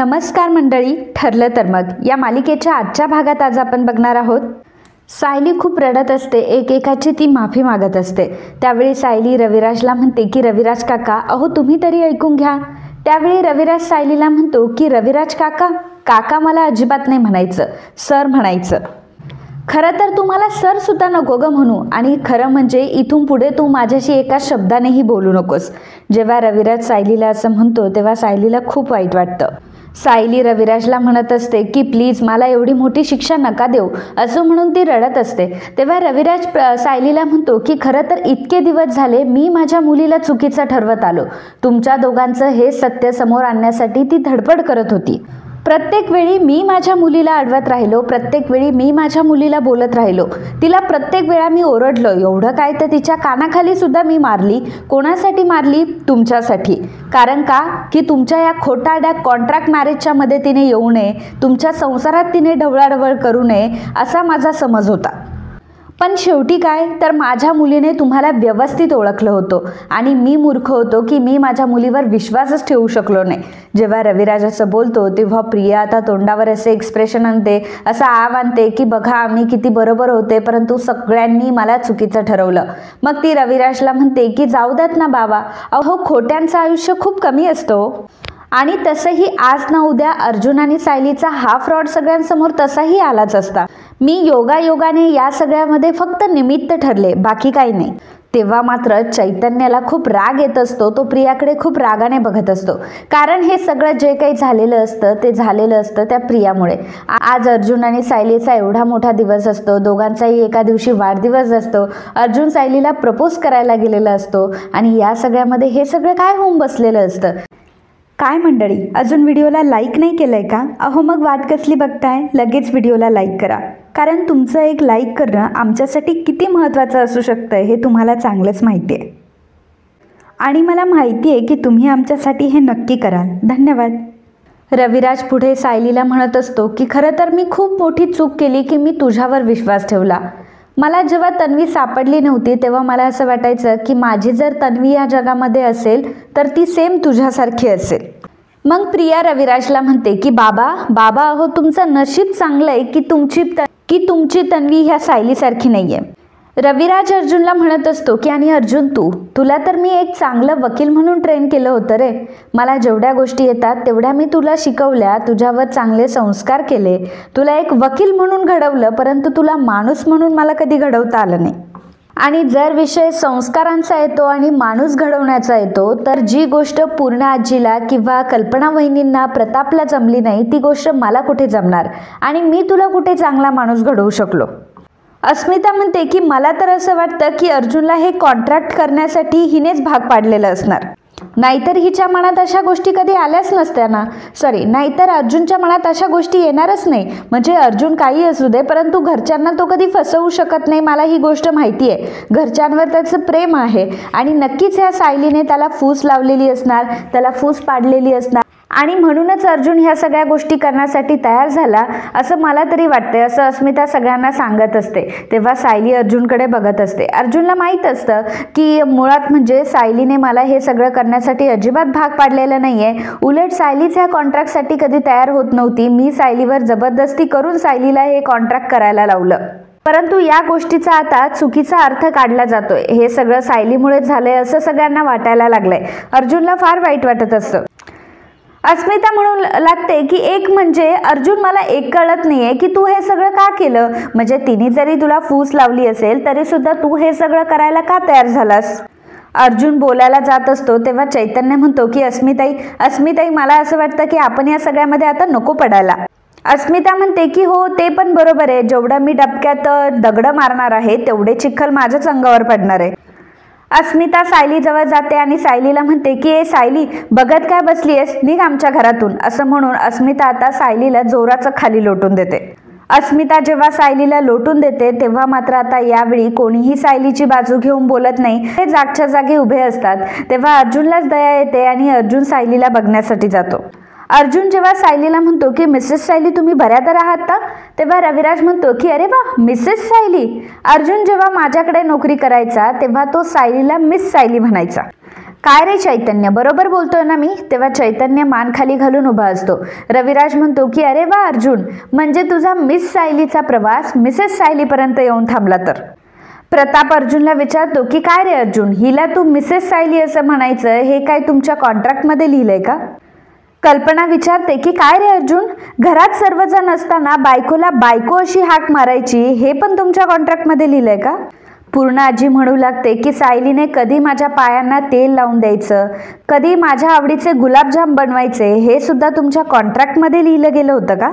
नमस्कार मंडळी, ठरलं तर मग या मालिकेच्या आजच्या भागात आज आपण बघणार आहोत. सायली खूप रडत असते, एकेकाची ती माफी मागत असते. त्यावेळी सायली रविराजला म्हणते की रविराज काका, अहो तुम्ही तरी ऐकून घ्या. त्यावेळी रविराज सायलीला म्हणतो की रविराज काका, काका मला अजिबात नाही म्हणायचं, सर म्हणायचं. खरं तर तू मला सर सुद्धा नको ग म्हणू, आणि खरं म्हणजे इथून पुढे तू माझ्याशी एका शब्दानेही बोलू नकोस. जेव्हा रविराज सायलीला असं म्हणतो तेव्हा सायलीला खूप वाईट वाटतं. सायली रविराजला म्हणत असते की प्लीज मला एवढी मोठी शिक्षा नका देऊ, असं म्हणून ती रडत असते. तेव्हा रविराज सायलीला म्हणतो की खरं तर इतके दिवस झाले मी माझ्या मुलीला चुकीचं ठरवत आलो. तुमच्या दोघांचं हे सत्य समोर आणण्यासाठी ती धडपड करत होती. प्रत्येक वेळी मी माझ्या मुलीला अडवत राहिलो, प्रत्येक वेळी मी माझ्या मुलीला बोलत राहिलो, तिला प्रत्येक वेळा मी ओरडलो. एवढं काय तर तिच्या कानाखाली सुद्धा मी मारली. कोणासाठी मारली? तुमच्यासाठी. कारण का की तुमच्या या खोटारड्या कॉन्ट्रॅक्ट मॅरेजच्या मध्ये तिने येऊ नये, तुमच्या संसारात तिने ढवळाढवळ करू नये असा माझा समज होता. पण शेवटी काय तर माझ्या मुलीने तुम्हाला व्यवस्थित ओळखलं होतं आणि मी मूर्ख होतो की मी माझ्या मुलीवर विश्वासच ठेवू शकलो नाही. जेव्हा रविराज असं बोलतो तेव्हा प्रिया आता तोंडावर असे एक्सप्रेशन आणते, असं आव आणते की बघा आम्ही किती बरोबर होते, परंतु सगळ्यांनी मला चुकीचं ठरवलं. मग ती रविराजला म्हणते की जाऊ द्यात ना बाबा, अहो खोट्यांचं आयुष्य खूप कमी असतो. आणि तसंही आज ना उद्या अर्जुन आणि सायलीचा हा फ्रॉड सगळ्यांसमोर तसाही आलाच असता. मी योगायोगाने या सगळ्यामध्ये फक्त निमित्त ठरले, बाकी काही नाही. तेव्हा मात्र चैतन्याला खूप राग येत असतो. तो प्रियाकडे खूप रागाने बघत असतो, कारण हे सगळं जे काही झालेलं असतं ते झालेलं असतं त्या प्रियामुळे. आज अर्जुन आणि सायलीचा एवढा मोठा दिवस असतो, दोघांचाही एका दिवशी वाढदिवस असतो. अर्जुन सायलीला प्रपोज करायला गेलेला असतो आणि या सगळ्यामध्ये हे सगळं काय होऊन बसलेलं असतं. काय मंडळी, अजून व्हिडिओला लाईक नाही केलंय का? अहो मग वाट कसली बघताय, लगेच व्हिडिओला लाईक करा, कारण तुमचं एक लाईक करणं आमच्यासाठी किती महत्त्वाचं असू शकतं हे तुम्हाला चांगलंच माहिती आहे. आणि मला माहिती आहे की तुम्ही आमच्यासाठी हे नक्की कराल. धन्यवाद. रविराज पुढे सायलीला म्हणत असतो की खरं तर मी खूप मोठी चूक केली की मी तुझ्यावर विश्वास ठेवला. मला जेव्हा तन्वी सापडली नव्हती तेव्हा मला असं वाटायचं की माझी जर तन्वी या जगामध्ये असेल तर ती सेम तुझ्यासारखी असेल. मग प्रिया रविराजला म्हणते की बाबा अहो तुमचं नशीब चांगलं आहे की तुमची तन्वी ह्या सायलीसारखी नाही आहे. रविराज अर्जुनला म्हणत असतो की आणि अर्जुन तुला तर मी एक चांगलं वकील म्हणून ट्रेन केलं होतं रे. मला जेवढ्या गोष्टी येतात तेवढ्या मी तुला शिकवल्या, तुझ्यावर चांगले संस्कार केले, तुला एक वकील म्हणून घडवलं, परंतु तुला माणूस म्हणून मला कधी घडवता आलं नाही. आणि जर विषय संस्कारांचा येतो आणि माणूस घडवण्याचा येतो तर जी गोष्ट पूर्ण आजीला किंवा कल्पना वहिनींना, प्रतापला जमली नाही ती गोष्ट मला कुठे जमणार, आणि मी तुला कुठे चांगला माणूस घडवू शकलो. अस्मिता म्हणते की मला तर असं वाटतं की अर्जुनला हे कॉन्ट्रॅक्ट करण्यासाठी हिनेच भाग पाडलेलं असणार, नाहीतर हिच्या मनात अशा गोष्टी कधी आल्याच नसत्या ना. नाहीतर अर्जुनच्या मनात अशा गोष्टी येणारच नाही. म्हणजे अर्जुन काही असू दे, परंतु घरच्यांना तो कधी फसवू शकत नाही, मला ही गोष्ट माहिती आहे. घरच्यांवर त्याचं प्रेम आहे आणि नक्कीच या सायलीने त्याला फूस लावलेली असणार, त्याला फूस पाडलेली असणार, आणि म्हणूनच अर्जुन ह्या सगळ्या गोष्टी करण्यासाठी तयार झाला असं मला तरी वाटते, असं अस्मिता सगळ्यांना सांगत असते. तेव्हा सायली अर्जुनकडे बघत असते. अर्जुनला माहीत असतं की मुळात म्हणजे सायलीने मला हे सगळं करण्यासाठी अजिबात भाग पाडलेलं नाहीये. उलट सायलीच ह्या कॉन्ट्रॅक्टसाठी कधी तयार होत नव्हती. मी सायलीवर जबरदस्ती करून सायलीला हे कॉन्ट्रॅक्ट करायला लावलं. परंतु या गोष्टीचा आता चुकीचा अर्थ काढला जातोय. हे सगळं सायलीमुळेच झालंय असं सगळ्यांना वाटायला लागलंय. अर्जुनला फार वाईट वाटत असतं. अस्मिता म्हणू लागते की एक म्हणजे अर्जुन मला एक कळत नाहीये की तू हे सगळं का केलं. म्हणजे तिने जरी तुला फूस लावली असेल तरी सुद्धा तू हे सगळं करायला का तयार झालास. अर्जुन बोलायला जात असतो तेव्हा चैतन्य म्हणतो की अस्मिताई मला असं वाटतं की आपण या सगळ्यामध्ये आता नको पडायला. अस्मिता म्हणते की हो ते पण बरोबर आहे, जेवढं मी डबक्यात दगड मारणार आहे तेवढे चिखल माझ्याच अंगावर पडणार आहे. अस्मिता सायली जवळ जाते आणि सायलीला म्हणते की ए सायली, बघत काय बसली आहेस, निघ आमच्या घरातून. असं म्हणून अस्मिता आता सायलीला जोराचं खाली लोटून देते. अस्मिता जेव्हा सायलीला लोटून देते तेव्हा मात्र आता यावेळी कोणीही सायलीची बाजू घेऊन बोलत नाही. ते जागच्या जागी उभे असतात. तेव्हा अर्जुनलाच दया येते आणि अर्जुन सायलीला बघण्यासाठी जातो. अर्जुन जेव्हा सायलीला म्हणतो की मिसेस सायली तुम्ही बऱ्या तर आहात ना, तेव्हा रविराज म्हणतो की अरे वा मिसेस सायली. अर्जुन जेव्हा माझ्याकडे नोकरी करायचा तेव्हा तो सायलीला मिस सायली म्हणायचा. काय रे चैतन्य, बरोबर बोलतोय ना मी? तेव्हा चैतन्य मान खाली घालून उभा असतो. रविराज म्हणतो की अरे वा अर्जुन, म्हणजे तुझा मिस सायलीचा प्रवास मिसेस सायलीपर्यंत येऊन थांबला तर. प्रताप अर्जुनला विचारतो की काय रे अर्जुन, हिला तू मिसेस सायली असं म्हणायचं हे काय तुमच्या कॉन्ट्रॅक्टमध्ये लिहिलंय का? कल्पना विचारते की काय रे अर्जुन, घरात सर्वजण असताना बायकोला बायको अशी हाक मारायची हे पण तुमच्या कॉन्ट्रॅक्टमध्ये लिहिलंय का? पूर्णा आजी म्हणू लागते की सायलीने कधी माझ्या पायांना तेल लावून द्यायचं, कधी माझ्या आवडीचे गुलाबजाम बनवायचे हे सुद्धा तुमच्या कॉन्ट्रॅक्टमध्ये लिहिलं गेलं होतं का?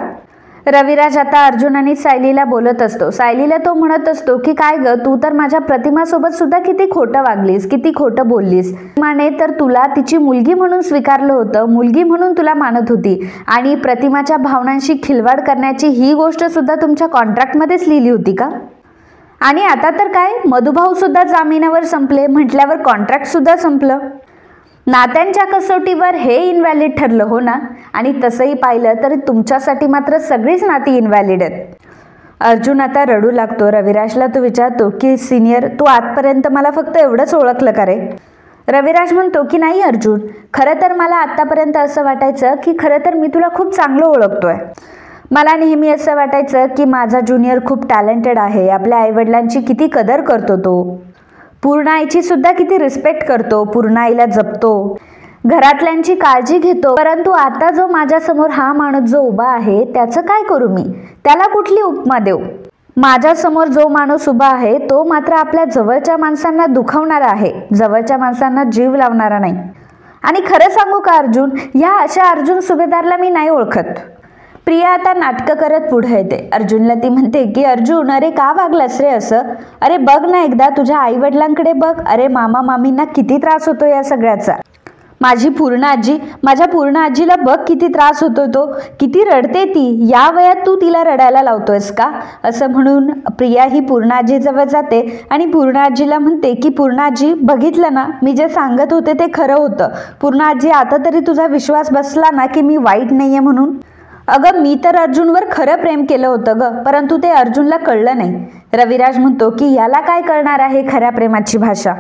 रविराज आता अर्जुन आणि सायलीला बोलत असतो. सायलीला तो म्हणत असतो की काय ग, तू तर माझ्या प्रतिमासोबत सुद्धा किती खोटं वागलीस, किती खोटं बोललीस. माने तर तुला तिची मुलगी म्हणून स्वीकारलं होतं, मुलगी म्हणून तुला मानत होती आणि प्रतिमाच्या भावनांशी खिलवाड करण्याची ही गोष्ट सुद्धा तुमच्या कॉन्ट्रॅक्टमध्येच लिहिली होती का? आणि आता तर काय, मधुभाऊ सुद्धा जामिनावर संपले म्हटल्यावर कॉन्ट्रॅक्ट सुद्धा संपलं. नात्यांच्या कसोटीवर हे इनव्हॅलिड ठरलं हो ना? आणि तसंही पाहिलं तर तुमच्यासाठी मात्र सगळीच नाती इनव्हॅलिड आहेत. अर्जुन आता रडू लागतो. रविराजला तो विचारतो की सिनियर, तू आजपर्यंत मला फक्त एवढंच ओळखलं का रे? रविराज म्हणतो की नाही अर्जुन, खरं तर मला आत्तापर्यंत असं वाटायचं की खरं तर मी तुला खूप चांगलं ओळखतोय. मला नेहमी असं वाटायचं की माझा ज्युनियर खूप टॅलेंटेड आहे, आपल्या आईवडिलांची किती कदर करतो तो, पूर्णा आईची सुद्धा किती रिस्पेक्ट करतो, पूर्णा आईला जपतो, घरातल्यांची काळजी घेतो. परंतु आता जो माझ्यासमोर हा माणूस जो उभा आहे त्याचं काय करू मी? त्याला कुठली उपमा देऊ? माझ्यासमोर जो माणूस उभा आहे तो मात्र आपल्या जवळच्या माणसांना दुखावणारा आहे, जवळच्या माणसांना जीव लावणारा नाही. आणि खरं सांगू का अर्जुन, या अशा अर्जुन सुभेदारला मी नाही ओळखत. प्रिया आता नाटकं करत पुढे येते. अर्जुनला ती म्हणते की अर्जुन, अरे का वागलास रे असं? अरे बघ ना एकदा तुझ्या आई वडिलांकडे बघ. अरे मामा मामींना किती त्रास होतो या सगळ्याचा. माझी पूर्ण आजी, माझ्या पूर्ण आजीला बघ किती त्रास होतो, तो किती रडते ती, या वयात तू तिला रडायला लावतोयस का? असं म्हणून प्रिया ही पूर्ण आजीजवळ जाते आणि पूर्ण आजीला म्हणते की पूर्ण आजी, बघितलं ना, मी जे सांगत होते ते खरं होतं. पूर्ण आजी, आता तरी तुझा विश्वास बसला ना की मी वाईट नाहीये म्हणून? अगं मी तर अर्जुनवर खरं प्रेम केलं होतं ग, परंतु ते अर्जुनला कळलं नाही. रविराज म्हणतो की याला काय कळणार आहे खऱ्या प्रेमाची भाषा,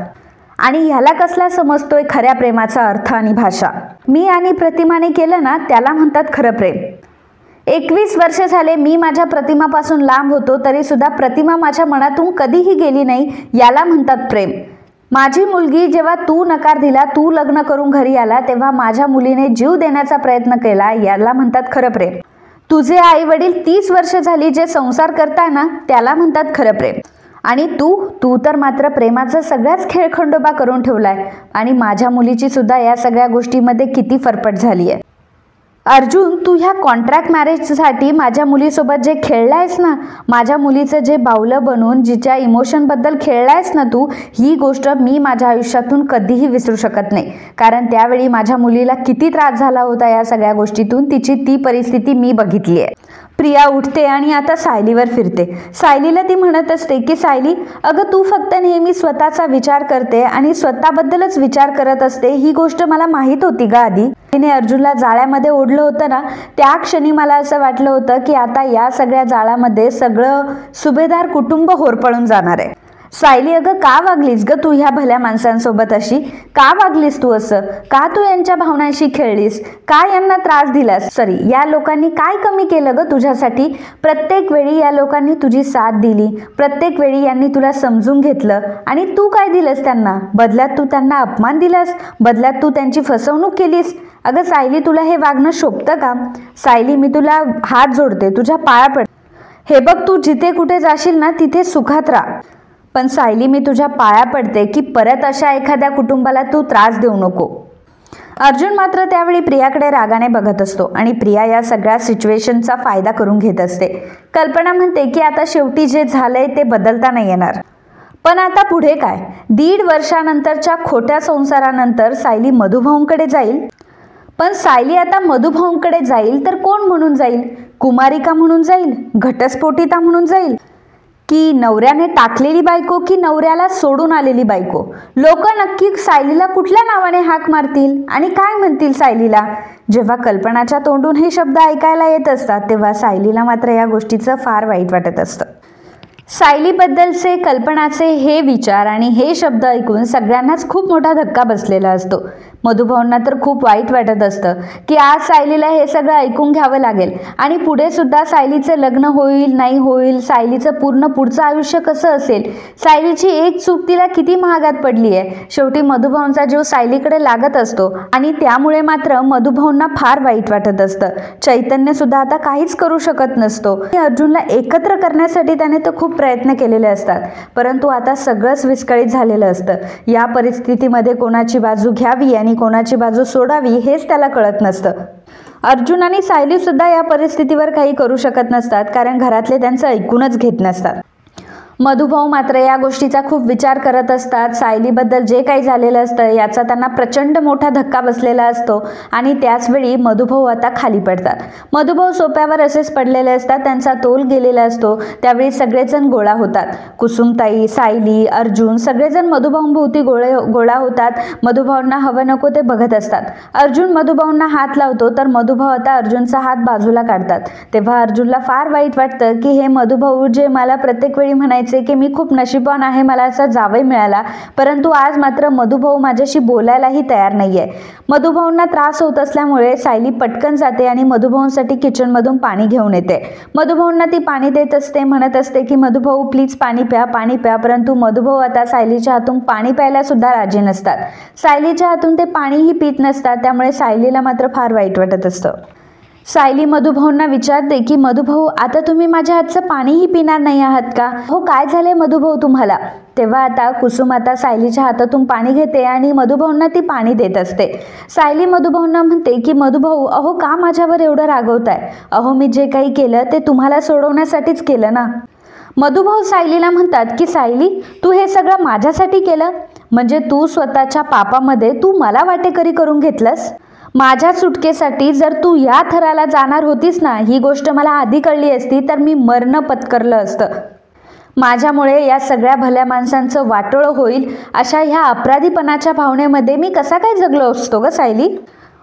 आणि ह्याला कसला समजतोय खऱ्या प्रेमाचा अर्थ आणि भाषा? मी आणि प्रतिमाने केलं ना त्याला म्हणतात खरं प्रेम. 21 वर्ष झाले मी माझ्या प्रतिमापासून लांब होतो तरी सुद्धा प्रतिमा माझ्या मनातून कधीही गेली नाही, याला म्हणतात प्रेम. माझी मुलगी जेव्हा तू नकार दिला, तू लग्न करून घरी आला, तेव्हा माझ्या मुलीने जीव देण्याचा प्रयत्न केला, याला म्हणतात खरं प्रेम. तुझे आई वडील 30 वर्ष झाली जे संसार करताय ना त्याला म्हणतात खरं प्रेम. आणि तू तर मात्र प्रेमाचा सगळ्याच खेळखंडोबा करून ठेवलाय आणि माझ्या मुलीची सुद्धा या सगळ्या गोष्टीमध्ये किती फरफट झाली आहे. अर्जुन, तू ह्या कॉन्ट्रॅक्ट मॅरेजसाठी माझ्या मुलीसोबत जे खेळलायस ना, माझ्या मुलीचं जे बावलं बनून जिच्या इमोशनबद्दल खेळलायस ना तू, ही गोष्ट मी माझ्या आयुष्यातून कधीही विसरू शकत नाही. कारण त्यावेळी माझ्या मुलीला किती त्रास झाला होता या सगळ्या गोष्टीतून, तिची ती परिस्थिती मी बघितली आहे. प्रिया उठते आणि आता सायलीवर फिरते. सायलीला ती म्हणत असते की सायली, अगं तू फक्त नेहमी स्वतःचा विचार करते आणि स्वतःबद्दलच विचार करत असते, ही गोष्ट मला माहीत होती का आधी? तिने अर्जुनला जाळ्यामध्ये ओढलं होतं ना, त्या क्षणी मला असं वाटलं होतं की आता या सगळ्या जाळ्यामध्ये सगळं सुभेदार कुटुंब होरपळून जाणार आहे. सायली, अगं का वागलीस ग तू ह्या भल्या माणसांसोबत अशी? का वागलीस तू असं? का तू यांच्या भावनांशी खेळलीस? का यांना त्रास दिलास? या लोकांनी काय कमी केलं ग तुझ्यासाठी? प्रत्येक वेळी या लोकांनी तुझी साथ दिली, प्रत्येक वेळी यांनी तुला समजून घेतलं आणि तू काय दिलंस त्यांना? बदल्यात तू त्यांना अपमान दिलास, बदल्यात तू त्यांची फसवणूक केलीस. अगं सायली, तुला हे वागणं शोभतं का? सायली, मी तुला हात जोडते, तुझ्या पाया पड. हे बघ, तू जिथे कुठे जाशील ना तिथे सुखात राहा, पण सायली मी तुझ्या पाया पडते की परत अशा एखाद्या कुटुंबाला तू त्रास देऊ नको. अर्जुन मात्र त्यावेळी प्रियाकडे रागाने बघत असतो आणि प्रिया या सगळ्या सिच्युएशनचा फायदा करून घेत असते. कल्पना म्हणते की आता शेवटी जे झालंय ते बदलता नाही येणार, पण आता पुढे काय? 1.5 वर्षानंतरच्या खोट्या संसारानंतर सायली मधुभाऊंकडे जाईल. पण सायली आता मधुभाऊंकडे जाईल तर कोण म्हणून जाईल? कुमारिका म्हणून जाईल? घटस्फोटिता म्हणून जाईल? की नवऱ्याने टाकलेली बायको, की नवऱ्याला सोडून आलेली बायको? लोक नक्की सायलीला कुठल्या नावाने हाक मारतील आणि काय म्हणतील सायलीला? जेव्हा कल्पनाच्या तोंडून हे शब्द ऐकायला येत असतात तेव्हा सायलीला मात्र या गोष्टीचं फार वाईट वाटत असतं. सायलीबद्दलचे कल्पनाचे हे विचार आणि हे शब्द ऐकून सगळ्यांनाच खूप मोठा धक्का बसलेला असतो. मधुभाऊंना तर खूप वाईट वाटत असतं की आज सायलीला हे सगळं ऐकून घ्यावं लागेल आणि पुढे सुद्धा सायलीचं लग्न होईल नाही होईल, सायलीचं पुढचं आयुष्य कसं असेल, सायलीची एक चूक तिला किती महागात पडली आहे. शेवटी मधुभाऊंचा जीव सायलीकडे लागत असतो आणि त्यामुळे मात्र मधुभाऊंना फार वाईट वाटत असतं. चैतन्य सुद्धा आता काहीच करू शकत नसतो. अर्जुनला एकत्र करण्यासाठी त्याने तर खूप प्रयत्न केलेले असतात, परंतु आता सगळंच विस्कळीत झालेलं असतं. या परिस्थितीमध्ये कोणाची बाजू घ्यावी आणि कोणाची बाजू सोडावी हेच त्याला कळत नसतं. अर्जुन आणि सायली सुद्धा या परिस्थितीवर काही करू शकत नसतात, कारण घरातले त्यांचं ऐकूनच घेत नसतात. मधुभाऊ मात्र या गोष्टीचा खूप विचार करत असतात. सायलीबद्दल जे काही झालेलं असतं याचा त्यांना प्रचंड मोठा धक्का बसलेला असतो आणि त्याचवेळी मधुभाऊ आता खाली पडतात. मधुभाऊ सोप्यावर असेच पडलेले असतात, त्यांचा तोल गेलेला असतो. त्यावेळी सगळेजण गोळा होतात. कुसुमताई, सायली, अर्जुन सगळेजण मधुभाऊंभोवती गोळा होतात. मधुभाऊंना हवं नको ते बघत असतात. अर्जुन मधुभाऊंना हात लावतो तर मधुभाऊ आता अर्जुनचा हात बाजूला काढतात. तेव्हा अर्जुनला फार वाईट वाटतं की हे मधुभाऊ जे मला प्रत्येक वेळी म्हणायचे की मी खूप नशीबवान आहे, मला असा जावई मिळाला, परंतु आज मात्र मधुभाऊ माझ्याशी बोलायलाही तयार नाहीये. मधुभाऊंना त्रास होत असल्यामुळे सायली पटकन जाते आणि मधुभाऊंसाठी किचनमधून पाणी घेऊन येते. मधुभाऊंना ती पाणी देत असते, म्हणत असते की मधुभाऊ प्लीज पाणी प्या, पाणी प्या, परंतु मधुभाऊ आता सायलीच्या हातून पाणी प्यायला सुद्धा राजी नसतात. सायलीच्या हातून ते पाणीही पित नसतात. त्यामुळे सायलीला मात्र फार वाईट वाटत असतं. सायली मधुभाऊंना विचारते की मधुभाऊ आता तुम्ही माझ्या हातचं पाणीही पिणार नाही आहात का? हो, काय झालंय मधुभाऊ तुम्हाला? तेव्हा आता कुसुम आता सायलीच्या हातातून पाणी घेते आणि मधुभाऊंना ती पाणी देत असते. सायली मधुभाऊंना म्हणते की मधुभाऊ अहो का माझ्यावर एवढं रागवताय? अहो मी जे काही केलं ते तुम्हाला सोडवण्यासाठीच केलं ना. मधुभाऊ सायलीला म्हणतात की सायली तू हे सगळं माझ्यासाठी केलं, म्हणजे तू स्वतःच्या पापामध्ये तू मला वाटेकरी करून घेतलंस. माझ्या सुटकेसाठी जर तू या थराला जाणार होतीस ना, ही गोष्ट मला आधी कळली असती तर मी मरण पत्करलं असतं. माझ्यामुळे या सगळ्या भल्या माणसांचं वाटोळं होईल अशा ह्या अपराधीपणाच्या भावनेमध्ये मी कसा काय जगलो असतो ग सायली?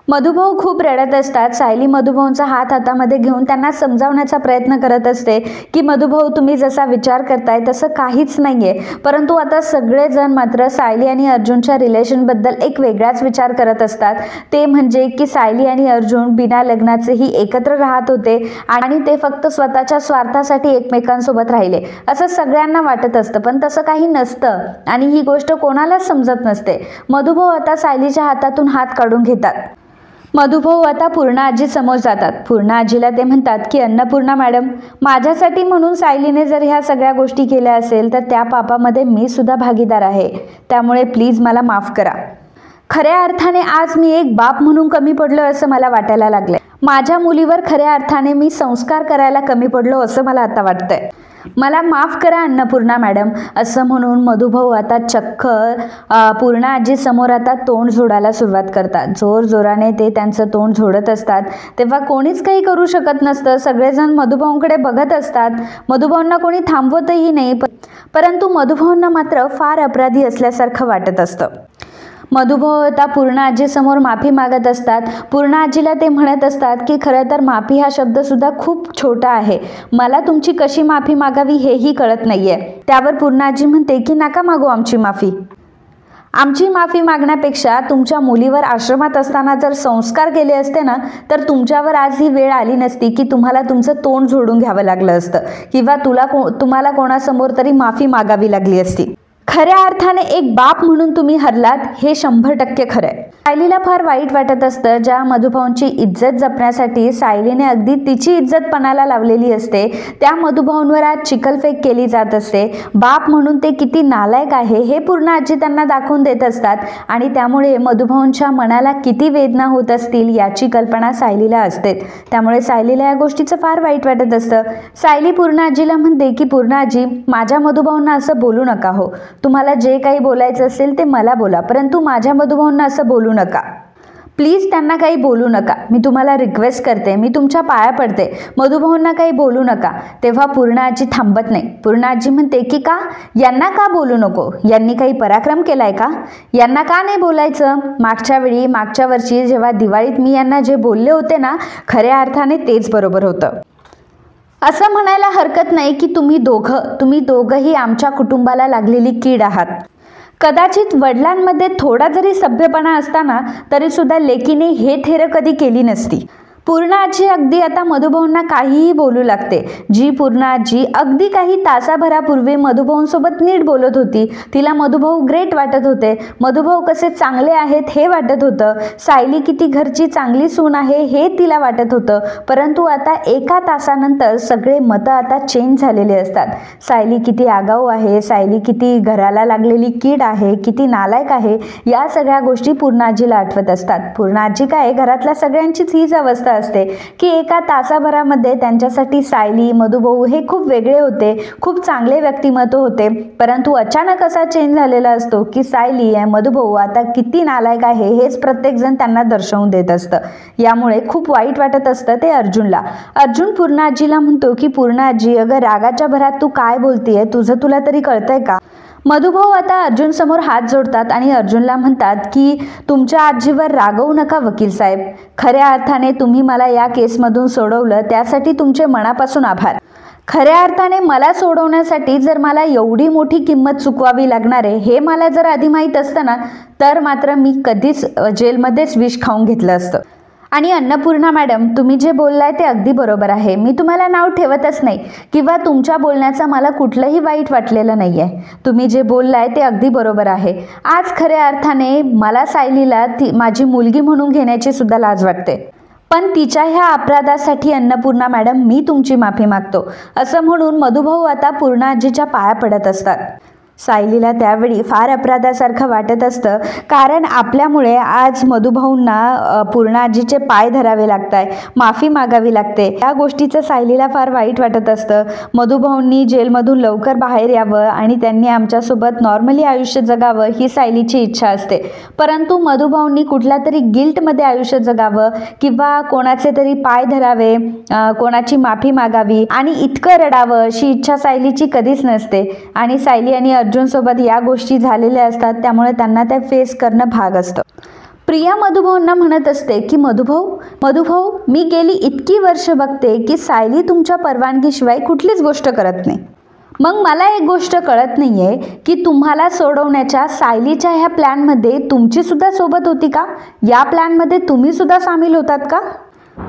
मधुभाऊ खूप रडत असतात. सायली मधुभाऊंचा हात हातामध्ये घेऊन त्यांना समजावण्याचा प्रयत्न करत असते की मधुभाऊ तुम्ही जसा विचार करताय तसं काहीच नाहीये, परंतु आता सगळेजण मात्र सायली आणि अर्जुनच्या रिलेशनबद्दल एक वेगळाच विचार करत असतात. ते म्हणजे की सायली आणि अर्जुन बिना लग्नाचेही एकत्र राहत होते आणि ते फक्त स्वतःच्या स्वार्थासाठी एकमेकांसोबत राहिले असं सगळ्यांना वाटत असतं, पण तसं काही नसतं आणि ही गोष्ट कोणालाच समजत नसते. मधुभाऊ आता सायलीच्या हातातून हात काढून घेतात. मधुभाऊ आता पूर्णा आजी समोर जातात. पूर्णा आजीला ते म्हणतात की अन्नपूर्णा मॅडम, माझ्यासाठी म्हणून सायलीने जर ह्या सगळ्या गोष्टी केल्या असेल तर त्या पापामध्ये मी सुद्धा भागीदार आहे, त्यामुळे प्लीज मला माफ करा. खऱ्या अर्थाने आज मी एक बाप म्हणून कमी पडलो असं मला वाटायला लागलंय. माझ्या मुलीवर खऱ्या अर्थाने मी संस्कार करायला कमी पडलो असं मला आता वाटतंय. मला माफ करा अन्नपूर्णा मॅडम, असं म्हणून मधुभाऊ आता चक्क पूर्णा आजी समोर आता तोंड झोडायला सुरुवात करतात. जोर जोराने ते त्यांचं तोंड झोडत असतात. तेव्हा कोणीच काही करू शकत नसतं. सगळेजण मधुभाऊंकडे बघत असतात. मधुभाऊंना कोणी थांबवतही नाही, परंतु मधुभाऊंना मात्र फार अपराधी असल्यासारखं वाटत असतं. मधुभाऊ आता पूर्णा आजी समोर माफी मागत असतात. पूर्णा आजीला ते म्हणत असतात की खरं तर माफी हा शब्द सुद्धा खूप छोटा आहे, मला तुमची कशी माफी मागावी हेही कळत नाहीये. त्यावर पूर्णा आजी म्हणते की नका मागू आमची माफी. आमची माफी मागण्यापेक्षा तुमच्या मुलीवर आश्रमात असताना जर संस्कार केले असते ना तर तुमच्यावर आज ही वेळ आली नसती की तुम्हाला तुमचं तोंड झोडून घ्यावं लागलं असतं किंवा तुम्हाला कोणासमोर तरी माफी मागावी लागली असती. खऱ्या अर्थाने एक बाप म्हणून तुम्ही हरलात हे 100% खरं आहे. सायलीला फार वाईट वाटत असतं. ज्या मधुभाऊंची इज्जत जपण्यासाठी सायलीने अगदी तिची इज्जत पणाला लावलेली असते त्या मधुभाऊंवर आज चिखलफेक केली जात असते. बाप म्हणून ते किती नालायक आहे हे पूर्ण आजी त्यांना दाखवून देत असतात आणि त्यामुळे मधुभाऊंच्या मनाला किती वेदना होत असतील याची कल्पना सायलीला असते. त्यामुळे सायलीला या गोष्टीचं फार वाईट वाटत असतं. सायली पूर्ण आजीला म्हणते की पूर्ण आजी, माझ्या मधुभाऊंना असं बोलू नका हो, तुम्हाला जे काही बोलायचं असेल ते मला बोला, परंतु माझ्या मधुभाऊंना असं बोलू नका. प्लीज त्यांना काही बोलू नका, मी तुम्हाला रिक्वेस्ट करते, मी तुमच्या पाया पडते, मधुभाऊंना काही बोलू नका. तेव्हा पूर्णा आजी थांबत नाही. पूर्णा आजी म्हणते की का, यांना का बोलू नको, यांनी काही पराक्रम केलाय का, यांना का नाही बोलायचं? मागच्या वर्षी जेव्हा दिवाळीत मी यांना जे बोलले होते ना खऱ्या अर्थाने तेच बरोबर होतं. असं म्हणायला हरकत नाही की तुम्ही दोघंही आमच्या कुटुंबाला लागलेली कीड आहात. कदाचित वडिलांमध्ये थोडा जरी सभ्यपणा असताना तरी सुद्धा लेकीने हे थेर कधी केली नसती. पूर्णा आजी अगदी आता मधुभाऊंना काहीही बोलू लागते. जी पूर्णा आजी अगदी काही तासाभरापूर्वी मधुभाऊंसोबत नीट बोलत होती, तिला मधुभाऊ ग्रेट वाटत होते, मधुभाऊ कसे चांगले आहेत हे वाटत होतं, सायली किती घरची चांगली सून आहे हे तिला वाटत होतं. परंतु आता एका तासानंतर सगळे मतं आता चेंज झालेले असतात. सायली किती आगाऊ आहे, सायली किती घराला लागलेली कीड आहे, किती नालायक आहे, या सगळ्या गोष्टी पूर्णा आजीला आठवत असतात. पूर्णा आजी काय, घरातल्या सगळ्यांचीच हीच अवस्था असते की एका तासाभरामध्ये त्यांच्यासाठी सायली, मधुभाऊ हे खूप वेगळे होते, खूप चांगले व्यक्तिमत्व होते. परंतु अचानक असा चेंज झालेला असतो की सायली आणि मधुभाऊ आता किती नालायक आहे हेच प्रत्येकजण त्यांना दर्शवून देत असतं. यामुळे खूप वाईट वाटत असतं ते अर्जुनला. अर्जुन पूर्णा आजीला म्हणतो की पूर्णा आजी, अगं रागाच्या भरात तू काय बोलतीये, तुला तरी कळतंय का? मधुभाऊ आता अर्जुन समोर हात जोडतात आणि अर्जुनला म्हणतात की तुमच्या आजीवर रागवू नका वकील साहेब. खऱ्या अर्थाने तुम्ही मला या केसमधून सोडवलं त्यासाठी तुमचे मनापासून आभार. खऱ्या अर्थाने मला सोडवण्यासाठी जर मला एवढी मोठी किंमत चुकवावी लागणार आहे हे मला जर आधी माहीत असतं ना तर मात्र मी कधीच जेलमध्येच विष खाऊन घेतलं असतं. आणि अन्नपूर्णा मॅडम, तुम्ही जे बोललाय ते अगदी बरोबर आहे. मी तुम्हाला नाव ठेवतच नाही किंवा तुमच्या बोलण्याचा मला कुठलंही वाईट वाटलेलं नाही आहे. तुम्ही जे बोललाय ते अगदी बरोबर आहे. आज खऱ्या अर्थाने मला सायलीला ती माझी मुलगी म्हणून घेण्याची सुद्धा लाज वाटते. पण तिच्या ह्या अपराधासाठी अन्नपूर्णा मॅडम मी तुमची माफी मागतो, असं म्हणून मधुभाऊ आता पूर्णा आजीच्या पाया पडत असतात. सायलीला त्यावेळी फार अपराधासारखं वाटत असतं, कारण आपल्यामुळे आज मधुभाऊंना पूर्णा आजीचे पाय धरावे लागत आहे, माफी मागावी लागते. या गोष्टीचं सायलीला फार वाईट वाटत असतं. मधुभाऊंनी जेलमधून लवकर बाहेर यावं आणि त्यांनी आमच्यासोबत नॉर्मली आयुष्य जगावं ही सायलीची इच्छा असते. परंतु मधुभाऊंनी कुठल्या तरी गिल्टमध्ये आयुष्य जगावं किंवा कोणाचे तरी पाय धरावे, कोणाची माफी मागावी आणि इतकं रडावं अशी इच्छा सायलीची कधीच नसते. आणि सायली आणि अर्जुन सोबत या गोष्टी झालेल्या असतात, त्यामुळे त्यांना त्या फेस करणं भाग असतं. प्रिया मधुभाऊंना म्हणत असते की मधुभाऊ मी गेली इतकी वर्ष बघते की सायली तुमच्या परवानगीशिवाय कुठलीच गोष्ट करत नाही. मग मला एक गोष्ट कळत नाहीये की तुम्हाला सोडवण्याच्या सायलीच्या ह्या प्लॅनमध्ये तुमची सुद्धा सोबत होती का? या प्लॅनमध्ये तुम्ही सुद्धा सामील होतात का?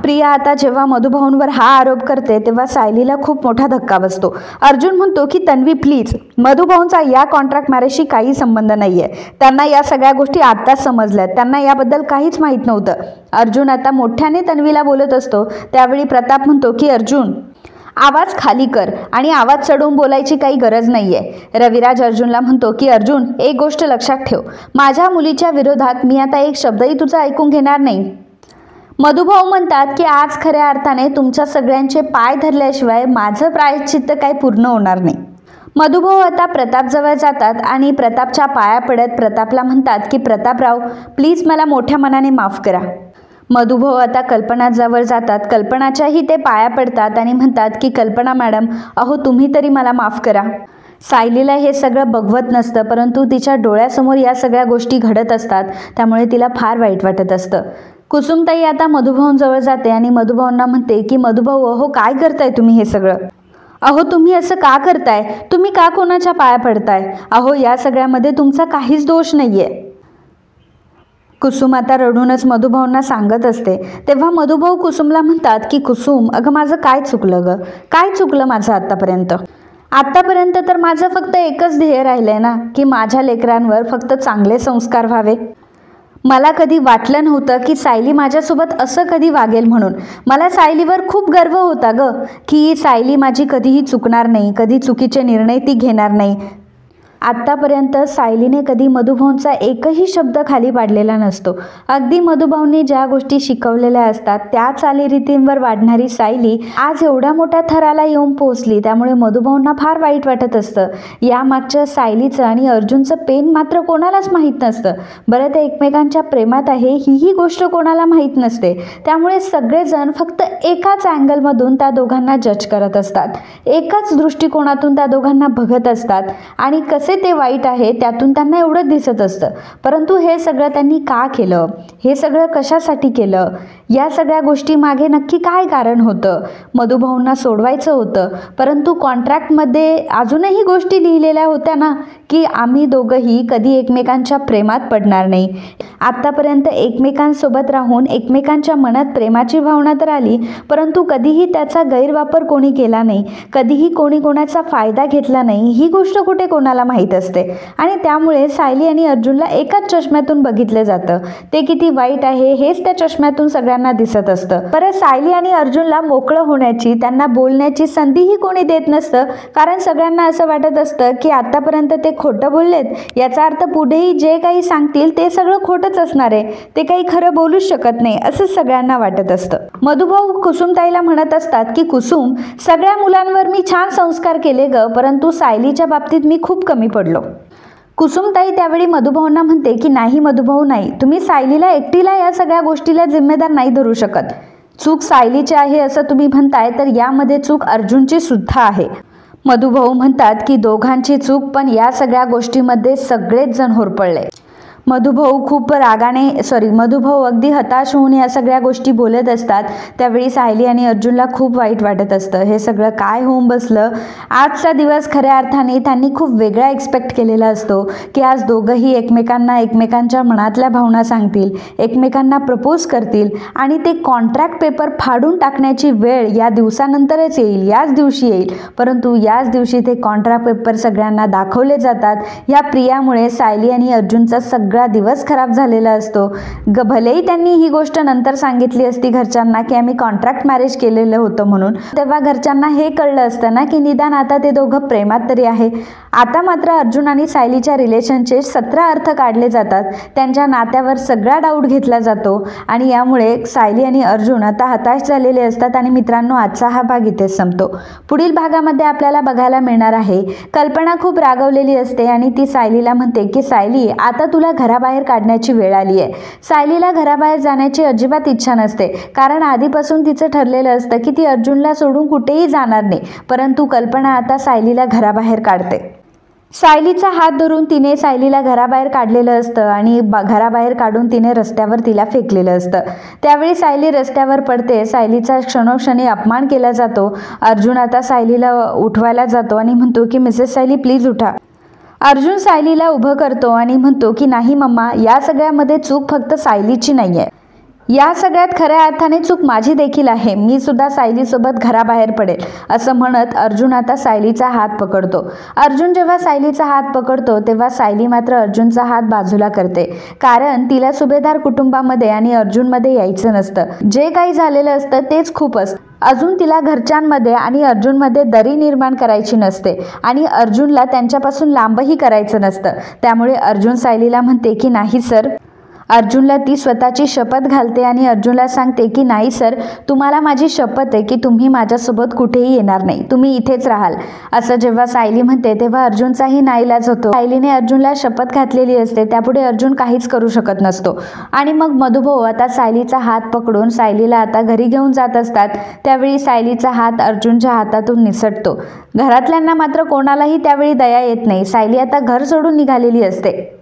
प्रिया आता जेव्हा मधुभाऊंवर हा आरोप करते तेव्हा सायलीला खूप मोठा धक्का बसतो. अर्जुन म्हणतो की तन्वी प्लीज, मधुभाऊंचा या कॉन्ट्रॅक्ट मॅरेजशी काही संबंध नाहीये. त्यांना या सगळ्या गोष्टी आत्ताच समजल्यात, त्यांना याबद्दल काहीच माहीत नव्हतं. अर्जुन आता मोठ्याने तन्वीला बोलत असतो. त्यावेळी प्रताप म्हणतो की अर्जुन आवाज खाली कर आणि आवाज चढवून बोलायची काही गरज नाहीये. रविराज अर्जुनला म्हणतो की अर्जुन एक गोष्ट लक्षात ठेव, माझ्या मुलीच्या विरोधात मी आता एक शब्दही तुझा ऐकून घेणार नाही. मधुभाऊ म्हणतात की आज खऱ्या अर्थाने तुमच्या सगळ्यांचे पाय धरल्याशिवाय माझं प्रायश्चित्त काही पूर्ण होणार नाही. मधुभाऊ आता प्रतापजवळ जातात आणि प्रतापच्या पाया पडत प्रतापला म्हणतात की प्रतापराव प्लीज मला मोठ्या मनाने माफ करा. मधुभाऊ आता कल्पनाजवळ जातात, कल्पनाच्याही ते पाया पडतात आणि म्हणतात की कल्पना मॅडम, अहो तुम्ही तरी मला माफ करा. सायलीला हे सगळं बघवत नसतं, परंतु तिच्या डोळ्यासमोर या सगळ्या गोष्टी घडत असतात, त्यामुळे तिला फार वाईट वाटत असतं. कुसुमताई आता मधुभाऊंजवळ जाते आणि मधुभाऊंना म्हणते की मधुभाऊ, अहो काय करताय तुम्ही हे सगळं? अहो तुम्ही असं का करताय? तुम्ही का कोणाच्या पाया पडताय? अहो या सगळ्यामध्ये तुमचा काहीच दोष नाहीये. कुसुम आता रडूनच मधुभाऊंना सांगत असते. तेव्हा मधुभाऊ कुसुमला म्हणतात की कुसुम, अगं माझं काय चुकलं गं? काय चुकलं माझं आत्तापर्यंत तर माझं फक्त एकच ध्येय राहिलंय ना की माझ्या लेकरांवर फक्त चांगले संस्कार व्हावे. मला कधी वाटलं नव्हतं की सायली माझ्यासोबत असं कधी वागेल म्हणून. मला सायलीवर खूप गर्व होता गं की सायली माझी कधीही चुकणार नाही, कधी चुकीचे निर्णय ती घेणार नाही. आत्तापर्यंत सायलीने कधी मधुभाऊंचा एकही शब्द खाली पाडलेला नसतो. अगदी मधुभाऊंनी ज्या गोष्टी शिकवलेल्या असतात त्या चालीरीतींवर वाढणारी सायली आज एवढ्या मोठ्या थराला येऊन पोहोचली, त्यामुळे मधुभाऊंना फार वाईट वाटत असतं. यामागच्या सायलीचं आणि अर्जुनचं पेन मात्र कोणालाच माहीत नसतं. बरं, ते एकमेकांच्या प्रेमात आहे ही गोष्ट कोणाला माहीत नसते. त्यामुळे सगळेजण फक्त एकाच अँगलमधून त्या दोघांना जज करत असतात, एकाच दृष्टिकोनातून त्या दोघांना बघत असतात आणि कसे ते वाईट आहे त्यातून त्यांना एवढं दिसत असतं, परंतु हे सगळं त्यांनी का केलं, हे सगळं कशासाठी केलं, या सगळ्या गोष्टी मागे नक्की काय कारण होतं. मधुभाऊंना सोडवायचं होतं, परंतु कॉन्ट्रॅक्टमध्ये अजूनही गोष्टी लिहिलेल्या होत्या ना की आम्ही दोघंही कधी एकमेकांच्या प्रेमात पडणार नाही. आत्तापर्यंत एकमेकांसोबत राहून एकमेकांच्या मनात प्रेमाची भावना तर आली, परंतु कधीही त्याचा गैरवापर कोणी केला नाही, कधीही कोणी कोणाचा फायदा घेतला नाही, ही गोष्ट कुठे कोणाला माहीत असते. आणि त्यामुळे सायली आणि अर्जुनला एकाच चष्म्यातून बघितलं जातं. ते किती वाईट आहे हेच त्या चष्म्यातून सगळ्यांना दिसत असतं. परत सायली आणि अर्जुनला मोकळं होण्याची, त्यांना बोलण्याची संधीही कोणी देत नसतं, कारण सगळ्यांना असं वाटत असतं की आतापर्यंत ते खोटं बोललेत, याचा अर्थ पुढेही जे काही सांगतील ते सगळं खोटंच असणार आहे, ते काही खरं बोलूच शकत नाही असं सगळ्यांना वाटत असतं. मधुभाऊ कुसुमताईला म्हणत असतात की कुसुम, सगळ्या मुलांवर मी छान संस्कार केले ग, परंतु सायलीच्या बाबतीत मी खूप कमी पडलो. कुसुमताई त्यावेळी मधुभाऊंना म्हणते की नाही मधुभाऊ नाही, तुम्ही सायलीला एकटीला या सगळ्या गोष्टीला जिम्मेदार नाही धरू शकत. चूक सायलीची आहे असं तुम्ही म्हणताय, तर यामध्ये चूक अर्जुनची सुद्धा आहे. मधुभाऊ म्हणतात की दोघांची चूक, पण या सगळ्या गोष्टीमध्ये सगळेच जण होरपळले. मधुभाऊ अगदी हताश होऊन या सगळ्या गोष्टी बोलत असतात. त्यावेळी सायली आणि अर्जुनला खूप वाईट वाटत असतं. हे सगळं काय होऊन बसलं. आजचा दिवस खऱ्या अर्थाने त्यांनी खूप वेगळा एक्सपेक्ट केलेला असतो की आज दोघंही एकमेकांना एकमेकांच्या मनातल्या भावना सांगतील, एकमेकांना प्रपोज करतील आणि ते कॉन्ट्रॅक्ट पेपर फाडून टाकण्याची वेळ या दिवसानंतरच येईल, याच दिवशी येईल. परंतु याच दिवशी ते कॉन्ट्रॅक्ट पेपर सगळ्यांना दाखवले जातात. या प्रियामुळे सायली आणि अर्जुनचा सगळा दिवस खराब झालेला असतो. भलेही त्यांनी ही गोष्ट नंतर सांगितली असती घरच्यांना की आम्ही कॉन्ट्रॅक्ट मॅरेज केलेलं होतं म्हणून, तेव्हा घरच्यांना हे कळलं असतं ना की निदान आता ते दोघं प्रेमात तरी आहे. आता मात्र अर्जुन आणि सायलीच्या रिलेशनचे 17 अर्थ काढले जातात. त्यांच्या नात्यावर सगळा डाऊट घेतला जातो आणि यामुळे सायली आणि अर्जुन आता हताश झालेले असतात. आणि मित्रांनो, आजचा हा भाग इथेच संपतो. पुढील भागामध्ये आपल्याला बघायला मिळणार आहे कल्पना खूप रागवलेली असते आणि ती सायलीला म्हणते की सायली, आता तुला घराबाहेर काढण्याची वेळ आली आहे. सायलीला घराबाहेर जाण्याची अजिबात इच्छा नसते, कारण आधीपासून तिचं ठरलेलं असतं की ती अर्जुनला सोडून कुठेही जाणार नाही. परंतु कल्पना आता सायलीला घराबाहेर काढते. सायलीचा हात धरून तिने सायलीला घराबाहेर काढलेलं असतं आणि घराबाहेर काढून तिने रस्त्यावर तिला फेकलेलं असतं. त्यावेळी सायली रस्त्यावर पडते. सायलीचा क्षणोक्षणी अपमान केला जातो. अर्जुन आता सायलीला उठवायला जातो आणि म्हणतो की मिसेस सायली प्लीज उठा. अर्जुन सायलीला उभं करतो आणि म्हणतो की नाही मम्मा, या सगळ्यामध्ये चूक फक्त सायलीची नाही आहे, या सगळ्यात खऱ्या अर्थाने चूक माझी देखील आहे. मी सुद्धा सायलीसोबत घराबाहेर पडेल. असं म्हणत अर्जुन आता सायलीचा हात पकडतो. अर्जुन जेव्हा सायलीचा हात पकडतो तेव्हा सायली मात्र अर्जुनचा हात बाजूला करते, कारण तिला सुभेदार कुटुंबामध्ये आणि अर्जुनमध्ये यायचं नसतं. जे काही झालेलं असतं तेच खूप असतं. अजून तिला घरच्यांमध्ये आणि अर्जुनमध्ये दरी निर्माण करायची नसते आणि अर्जुनला त्यांच्यापासून लांबही करायचं नसतं. त्यामुळे अर्जुन सायलीला म्हणते की नाही सर. अर्जुनला ती स्वतःची शपथ घालते आणि अर्जुनला सांगते की नाही सर, तुम्हाला माझी शपथ आहे की तुम्ही माझ्यासोबत कुठेही येणार नाही, तुम्ही इथेच राहाल. असं जेव्हा सायली म्हणते तेव्हा अर्जुनचाही नाईलाज होतो. सायलीने अर्जुनला शपथ घातलेली असते, त्यापुढे अर्जुन काहीच करू शकत नसतो. आणि मग मधुभाऊ आता सायलीचा हात पकडून सायलीला आता घरी घेऊन जात असतात. त्यावेळी सायलीचा हात अर्जुनच्या हातातून निसटतो. घरातल्यांना मात्र कोणालाही त्यावेळी दया येत नाही. सायली आता घर सोडून निघालेली असते.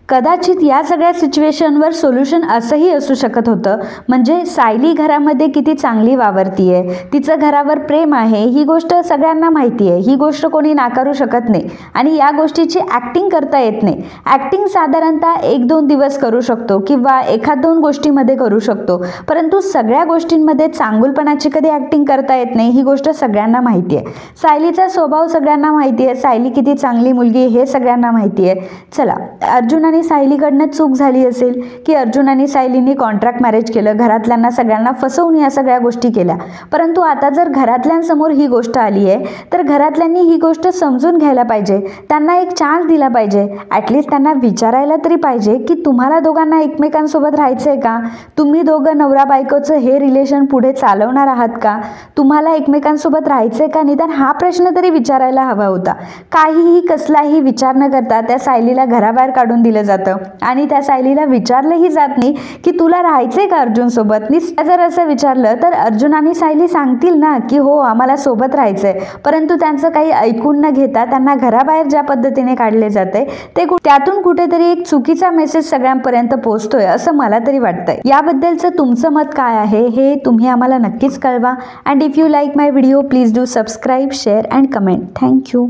कदाचित या सगळ्या सिच्युएशनवर सोल्युशन असंही असू शकत होतं, म्हणजे सायली घरामध्ये किती चांगली वावरतीये, तिचं घरावर प्रेम आहे, ही गोष्ट सगळ्यांना माहिती आहे, ही गोष्ट कोणी नाकारू शकत नाही. आणि या गोष्टीची ॲक्टिंग करता येत नाही. ॲक्टिंग साधारणतः 1-2 दिवस करू शकतो किंवा 1-2 गोष्टीमध्ये करू शकतो, परंतु सगळ्या गोष्टींमध्ये चांगुलपणाची कधी ॲक्टिंग करता येत नाही. ही गोष्ट सगळ्यांना माहिती आहे. सायलीचा स्वभाव सगळ्यांना माहिती आहे. सायली किती चांगली मुलगी हे सगळ्यांना माहिती आहे. चला, अर्जुन आणि सायलीकडनं चूक झाली असेल की अर्जुन आणि सायलीने कॉन्ट्रॅक्ट मॅरेज केलं, घरातल्यांना सगळ्यांना फसवून या सगळ्या गोष्टी केल्या. परंतु आता जर घरातल्यांसमोर ही गोष्ट आली आहे तर घरातल्यांनी ही गोष्ट समजून घ्यायला पाहिजे, त्यांना एक चान्स दिला पाहिजे. ॲटलिस्ट त्यांना विचारायला तरी पाहिजे की तुम्हाला दोघांना एकमेकांसोबत राहायचं आहे का, तुम्ही दोघं नवरा बायकोचं हे रिलेशन पुढे चालवणार आहात का, तुम्हाला एकमेकांसोबत राहायचं आहे का, निदान हा प्रश्न तरी विचारायला हवा होता. काहीही कसलाही विचार न करता त्या सायलीला घराबाहेर काढून दिलं केलं जातं आणि त्या सायलीला विचारलंही जात नाही की तुला राहायचंय का अर्जुन सोबत. जर असं विचारलं तर अर्जुन आणि सायली सांगतील ना की हो आम्हाला सोबत राहायचंय, परंतु त्यांचं काही ऐकून न घेता त्यांना घराबाहेर ज्या पद्धतीने काढले जाते ते त्यातून कुठेतरी एक चुकीचा मेसेज सगळ्यांपर्यंत पोहोचतोय असं मला तरी वाटतंय. याबद्दलचं तुमचं मत काय आहे हे तुम्ही आम्हाला नक्कीच कळवा. And if you like my video please do subscribe, share and comment. Thank you.